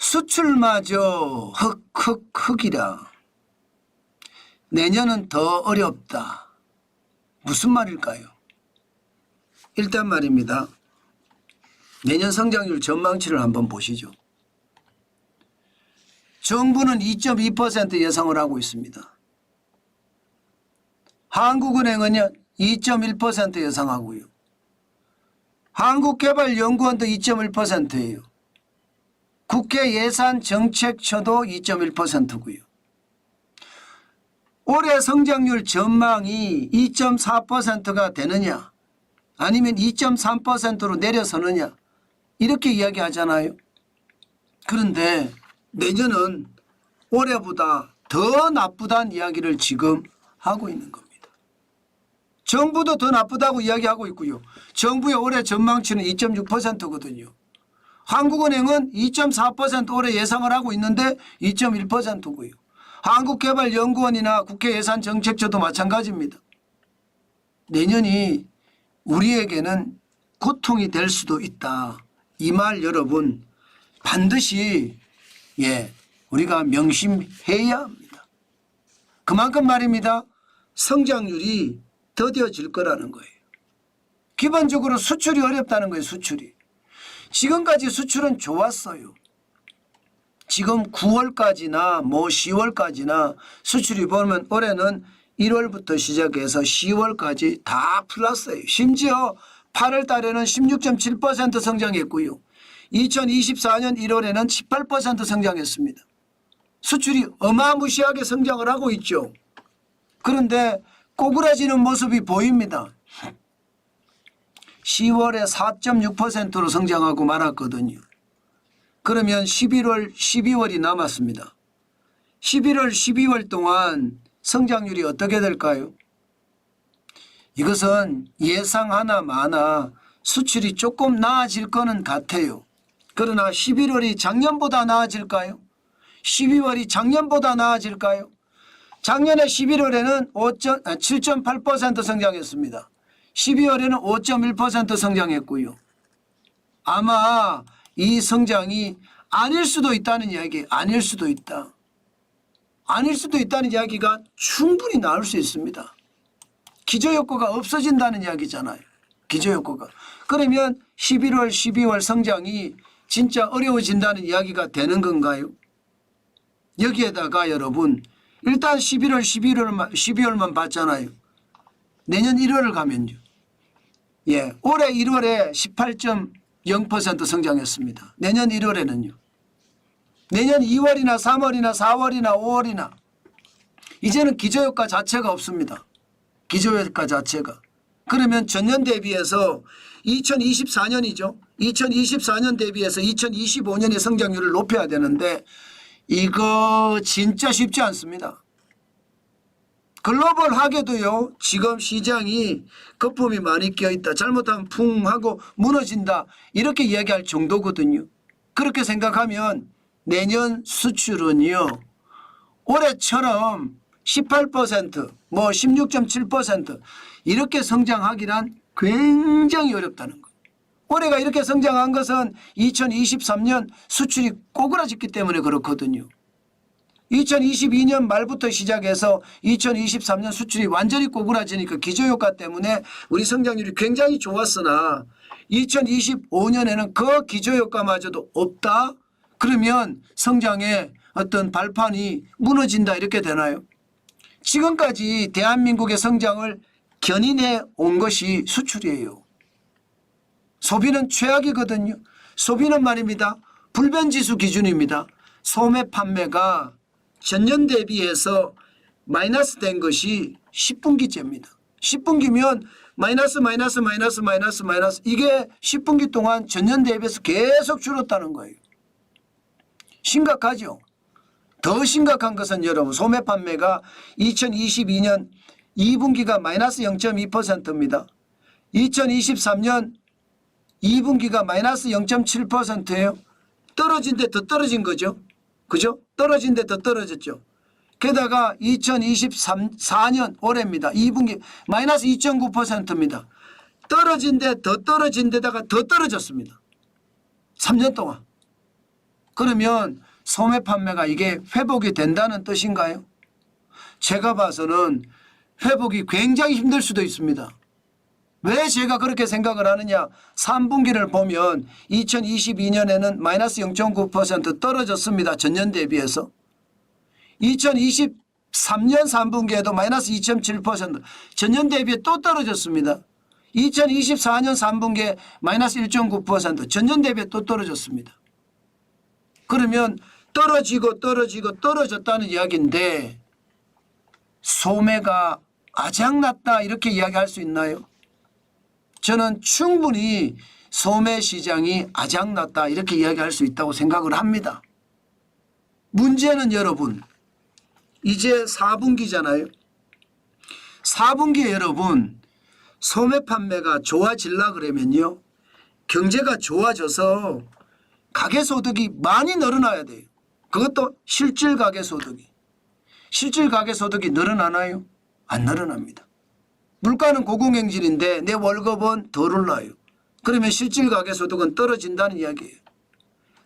수출마저 흑흑흑이라. 내년은 더 어렵다. 무슨 말일까요? 일단 말입니다. 내년 성장률 전망치를 한번 보시죠. 정부는 2.2% 예상을 하고 있습니다. 한국은행은요 2.1% 예상하고요. 한국개발연구원도 2.1%예요. 국회 예산정책처도 2.1%고요. 올해 성장률 전망이 2.4%가 되느냐 아니면 2.3%로 내려서느냐 이렇게 이야기하잖아요. 그런데 내년은 올해보다 더 나쁘다는 이야기를 지금 하고 있는 겁니다. 정부도 더 나쁘다고 이야기하고 있고요. 정부의 올해 전망치는 2.6%거든요. 한국은행은 2.4% 올해 예상을 하고 있는데 2.1%고요. 한국개발연구원이나 국회 예산정책처도 마찬가지입니다. 내년이 우리에게는 고통이 될 수도 있다. 이 말 여러분 반드시 우리가 명심해야 합니다. 그만큼 말입니다. 성장률이 더뎌질 거라는 거예요. 기본적으로 수출이 어렵다는 거예요. 수출이. 지금까지 수출은 좋았어요. 지금 9월까지나 10월까지나 수출이 보면 올해는 1월부터 시작해서 10월까지 다 플러스예요. 심지어 8월 달에는 16.7% 성장했고요. 2024년 1월에는 18% 성장했습니다. 수출이 어마무시하게 성장을 하고 있죠. 그런데 꼬꾸라지는 모습이 보입니다. 10월에 4.6%로 성장하고 말았거든요. 그러면 11월, 12월이 남았습니다. 11월, 12월 동안 성장률이 어떻게 될까요? 이것은 예상하나 마나 수출이 조금 나아질 거는 같아요. 그러나 11월이 작년보다 나아질까요? 12월이 작년보다 나아질까요? 작년에 11월에는 7.8% 성장했습니다. 12월에는 5.1% 성장했고요. 아마 이 성장이 아닐 수도 있다는 이야기, 아닐 수도 있다. 아닐 수도 있다는 이야기가 충분히 나올 수 있습니다. 기저효과가 없어진다는 이야기잖아요. 기저효과가. 그러면 11월, 12월 성장이 진짜 어려워진다는 이야기가 되는 건가요? 여기에다가 여러분 일단 11월, 12월만 봤잖아요. 내년 1월을 가면요. 올해 1월에 18.0% 성장했습니다. 내년 1월에는요. 내년 2월이나 3월이나 4월이나 5월이나 이제는 기저효과 자체가 없습니다. 기저효과 자체가. 그러면 전년 대비해서 2024년이죠. 2024년 대비해서 2025년의 성장률을 높여야 되는데 이거 진짜 쉽지 않습니다. 글로벌하게도요. 지금 시장이 거품이 많이 껴있다. 잘못하면 풍 하고 무너진다. 이렇게 이야기할 정도거든요. 그렇게 생각하면 내년 수출은요. 올해처럼 18% 뭐 16.7% 이렇게 성장하기란 굉장히 어렵다는 거예요. 올해가 이렇게 성장한 것은 2023년 수출이 꼬그라졌기 때문에 그렇거든요. 2022년 말부터 시작해서 2023년 수출이 완전히 꼬그라지니까 기저효과 때문에 우리 성장률이 굉장히 좋았으나 2025년에는 그 기저효과마저도 없다? 그러면 성장의 어떤 발판이 무너진다 이렇게 되나요? 지금까지 대한민국의 성장을 견인해 온 것이 수출이에요. 소비는 최악이거든요. 소비는 말입니다. 불변지수 기준입니다. 소매 판매가 전년 대비해서 마이너스 된 것이 10분기째입니다. 10분기면 마이너스 이게 10분기 동안 전년 대비해서 계속 줄었다는 거예요. 심각하죠. 더 심각한 것은 여러분 소매 판매가 2022년 2분기가 마이너스 0.2%입니다. 2023년 2분기가 마이너스 0.7%예요. 떨어진 데 더 떨어진 거죠. 그죠? 떨어진 데 더 떨어졌죠. 게다가 2024년 올해입니다. 2분기 마이너스 2.9%입니다. 떨어진 데 더 떨어진 데다가 더 떨어졌습니다. 3년 동안. 그러면 소매 판매가 이게 회복이 된다는 뜻인가요? 제가 봐서는 회복이 굉장히 힘들 수도 있습니다. 왜 제가 그렇게 생각을 하느냐. 3분기를 보면 2022년에는 마이너스 0.9% 떨어졌습니다. 전년 대비해서. 2023년 3분기에도 마이너스 2.7% 전년 대비에 또 떨어졌습니다. 2024년 3분기에 마이너스 1.9% 전년 대비에 또 떨어졌습니다. 그러면 떨어졌다는 이야기인데 소매가 아작났다 이렇게 이야기할 수 있나요? 저는 충분히 소매 시장이 아작났다 이렇게 이야기할 수 있다고 생각을 합니다. 문제는 여러분 이제 4분기잖아요. 4분기에 여러분 소매 판매가 좋아지려 그러면요. 경제가 좋아져서 가계소득이 많이 늘어나야 돼요. 그것도 실질 가계소득이. 실질 가계소득이 늘어나나요? 안 늘어납니다. 물가는 고공행진인데 내 월급은 덜 올라요. 그러면 실질 가계소득은 떨어진다는 이야기예요.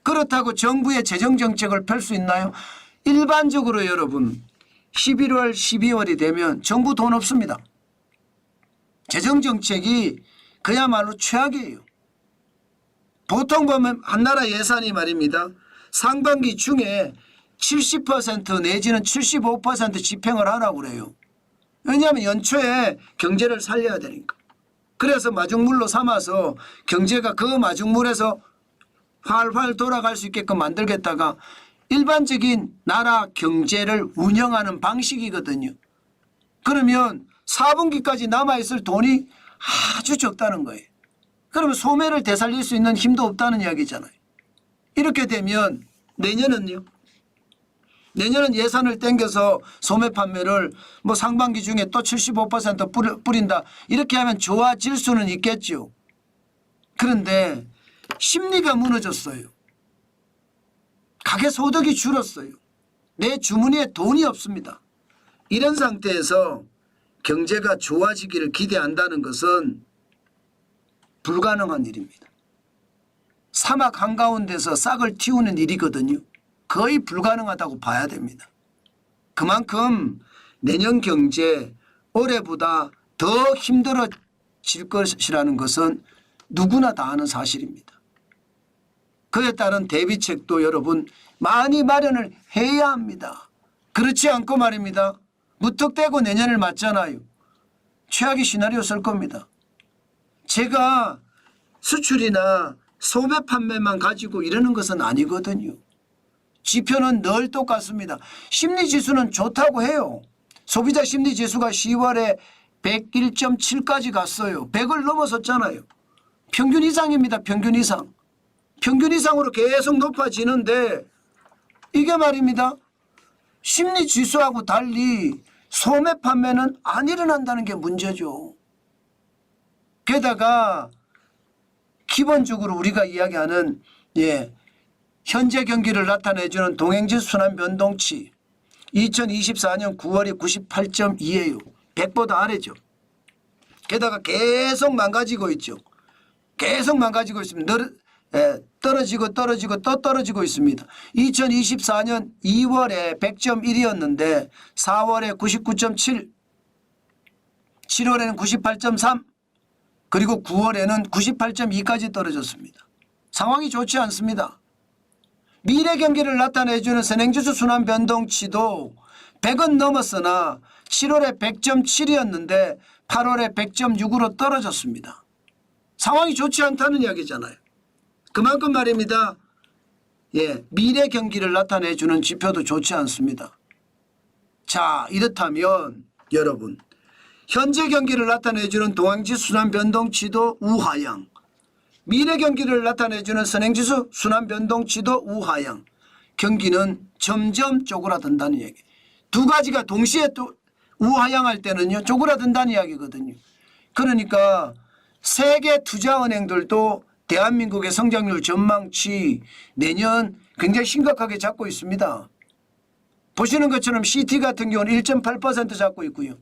그렇다고 정부의 재정정책을 펼 수 있나요? 일반적으로 여러분 11월 12월이 되면 정부 돈 없습니다. 재정정책이 그야말로 최악이에요. 보통 보면 한 나라 예산이 말입니다. 상반기 중에 70% 내지는 75% 집행을 하라고 그래요. 왜냐하면 연초에 경제를 살려야 되니까. 그래서 마중물로 삼아서 경제가 그 마중물에서 활활 돌아갈 수 있게끔 만들겠다가 일반적인 나라 경제를 운영하는 방식이거든요. 그러면 4분기까지 남아있을 돈이 아주 적다는 거예요. 그러면 소매를 되살릴 수 있는 힘도 없다는 이야기잖아요. 이렇게 되면 내년은요. 내년은 예산을 땡겨서 소매 판매를 뭐 상반기 중에 또 75% 뿌린다. 이렇게 하면 좋아질 수는 있겠죠. 그런데 심리가 무너졌어요. 가계소득이 줄었어요. 내 주머니에 돈이 없습니다. 이런 상태에서 경제가 좋아지기를 기대한다는 것은 불가능한 일입니다. 사막 한가운데서 싹을 틔우는 일이거든요. 거의 불가능하다고 봐야 됩니다. 그만큼 내년 경제 올해보다 더 힘들어질 것이라는 것은 누구나 다 아는 사실입니다. 그에 따른 대비책도 여러분 많이 마련을 해야 합니다. 그렇지 않고 말입니다. 무턱대고 내년을 맞잖아요. 최악의 시나리오 쓸 겁니다. 제가 수출이나 소매 판매만 가지고 이러는 것은 아니거든요. 지표는 늘 똑같습니다. 심리지수는 좋다고 해요. 소비자 심리지수가 10월에 101.7까지 갔어요. 100을 넘어섰잖아요. 평균 이상입니다. 평균 이상. 평균 이상으로 계속 높아지는데 이게 말입니다. 심리지수하고 달리 소매 판매는 안 일어난다는 게 문제죠. 게다가 기본적으로 우리가 이야기하는 현재 경기를 나타내주는 동행지수 순환 변동치 2024년 9월이 98.2예요. 100보다 아래죠. 게다가 계속 망가지고 있죠. 계속 망가지고 있습니다. 떨어지고 또 떨어지고 있습니다. 2024년 2월에 100.1이었는데 4월에 99.7, 7월에는 98.3 그리고 9월에는 98.2까지 떨어졌습니다. 상황이 좋지 않습니다. 미래 경기를 나타내주는 선행지수 순환 변동치도 100은 넘었으나 7월에 100.7이었는데 8월에 100.6으로 떨어졌습니다. 상황이 좋지 않다는 이야기잖아요. 그만큼 말입니다. 미래 경기를 나타내주는 지표도 좋지 않습니다. 자, 이렇다면 여러분 현재 경기를 나타내주는 동행지수 순환 변동치도 우하향, 미래 경기를 나타내주는 선행지수 순환 변동치도 우하향, 경기는 점점 쪼그라든다는 얘기. 두 가지가 동시에 또 우하향할 때는요 쪼그라든다는 이야기거든요. 그러니까 세계 투자은행들도 대한민국의 성장률 전망치 내년 굉장히 심각하게 잡고 있습니다. 보시는 것처럼 CT 같은 경우는 1.8% 잡고 있고요.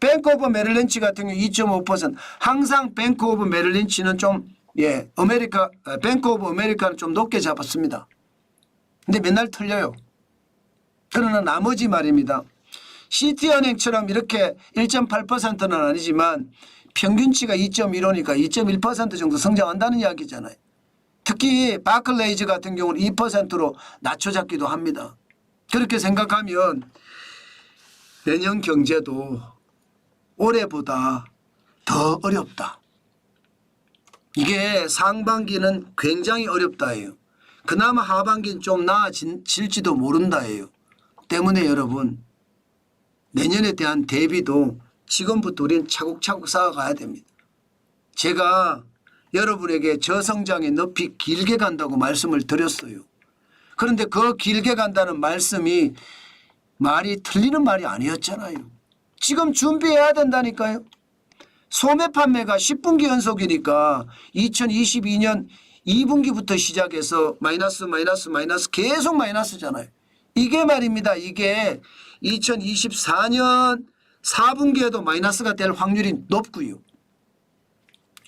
뱅크 오브 메릴린치 같은 경우 2.5%. 항상 뱅크 오브 메릴린치는 좀 뱅크 오브 아메리카는 좀 높게 잡았습니다. 근데 맨날 틀려요. 그러나 나머지 말입니다. 시티은행처럼 이렇게 1.8%는 아니지만 평균치가 2.15니까 2.1% 정도 성장한다는 이야기잖아요. 특히 바클레이즈 같은 경우는 2%로 낮춰잡기도 합니다. 그렇게 생각하면 내년 경제도 올해보다 더 어렵다. 이게 상반기는 굉장히 어렵다예요. 그나마 하반기는 좀 나아질지도 모른다예요. 때문에 여러분 내년에 대한 대비도 지금부터 우리는 차곡차곡 쌓아가야 됩니다. 제가 여러분에게 저성장의 늪이 길게 간다고 말씀을 드렸어요. 그런데 그 길게 간다는 말씀이 말이 틀리는 말이 아니었잖아요. 지금 준비해야 된다니까요. 소매 판매가 10분기 연속이니까 2022년 2분기부터 시작해서 마이너스 계속 마이너스잖아요. 이게 말입니다. 이게 2024년 4분기에도 마이너스가 될 확률이 높고요.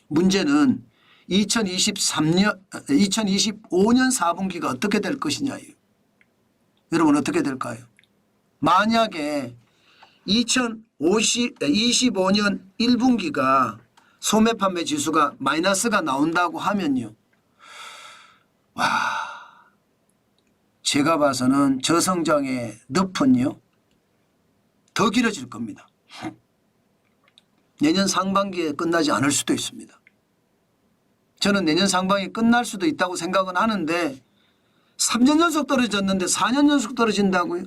문제는 2025년 4분기가 어떻게 될 것이냐예요. 여러분 어떻게 될까요? 만약에 2025년 1분기가 소매 판매 지수가 마이너스가 나온다고 하면요. 와, 제가 봐서는 저성장의 늪은요 더 길어질 겁니다. 내년 상반기에 끝나지 않을 수도 있습니다. 저는 내년 상반기에 끝날 수도 있다고 생각은 하는데 3년 연속 떨어졌는데 4년 연속 떨어진다고요?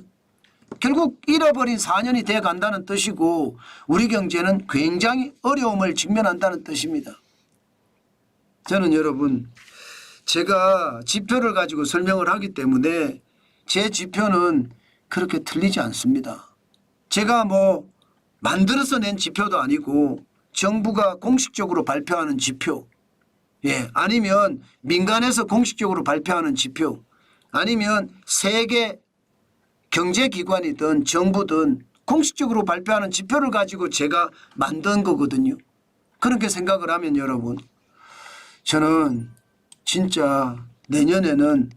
결국 잃어버린 4년이 돼 간다는 뜻이고 우리 경제는 굉장히 어려움을 직면한다는 뜻입니다. 저는 여러분 제가 지표를 가지고 설명을 하기 때문에 제 지표는 그렇게 틀리지 않습니다. 제가 뭐 만들어서 낸 지표도 아니고 정부가 공식적으로 발표하는 지표, 아니면 민간에서 공식적으로 발표하는 지표, 아니면 세계 경제기관이든 정부든 공식적으로 발표하는 지표를 가지고 제가 만든 거거든요. 그렇게 생각을 하면 여러분 저는 진짜 내년에는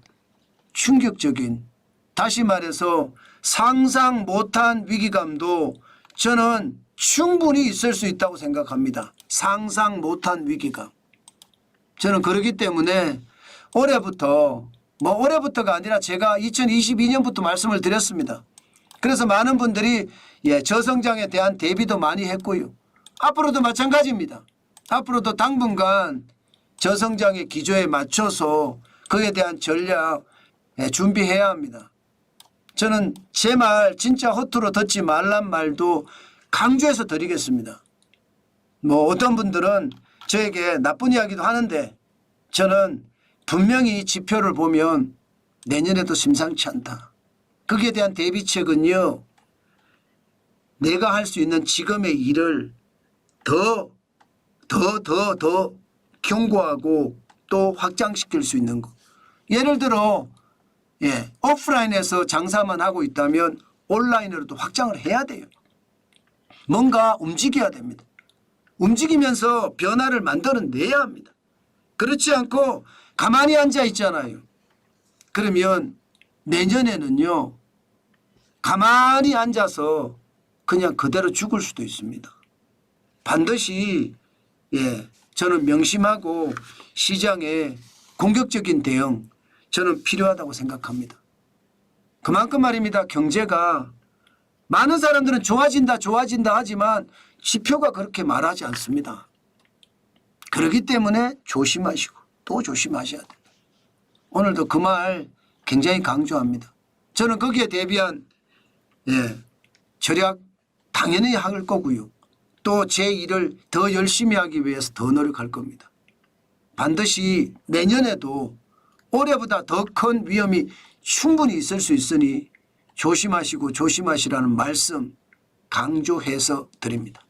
충격적인, 다시 말해서 상상 못한 위기감도 저는 충분히 있을 수 있다고 생각합니다. 상상 못한 위기감. 저는 그렇기 때문에 올해부터가 아니라 제가 2022년부터 말씀을 드렸습니다. 그래서 많은 분들이 저성장에 대한 대비도 많이 했고요. 앞으로도 마찬가지입니다. 앞으로도 당분간 저성장의 기조에 맞춰서 그에 대한 전략 준비해야 합니다. 저는 제 말 진짜 허투루 듣지 말란 말도 강조해서 드리겠습니다. 뭐 어떤 분들은 저에게 나쁜 이야기도 하는데 저는 분명히 지표를 보면 내년에도 심상치 않다. 거기에 대한 대비책은요. 내가 할 수 있는 지금의 일을 더 견고하고 또 확장시킬 수 있는 것. 예를 들어 오프라인에서 장사만 하고 있다면 온라인으로도 확장을 해야 돼요. 뭔가 움직여야 됩니다. 움직이면서 변화를 만들어내야 합니다. 그렇지 않고 가만히 앉아 있잖아요. 그러면 내년에는요. 가만히 앉아서 그냥 그대로 죽을 수도 있습니다. 반드시 저는 명심하고 시장에 공격적인 대응 저는 필요하다고 생각합니다. 그만큼 말입니다. 경제가 많은 사람들은 좋아진다 하지만 지표가 그렇게 말하지 않습니다. 그렇기 때문에 조심하시고 또 조심하셔야 됩니다. 오늘도 그 말 굉장히 강조합니다. 저는 거기에 대비한 절약 당연히 할 거고요. 또 제 일을 더 열심히 하기 위해서 더 노력할 겁니다. 반드시 내년에도 올해보다 더 큰 위험이 충분히 있을 수 있으니 조심하시고 조심하시라는 말씀 강조해서 드립니다.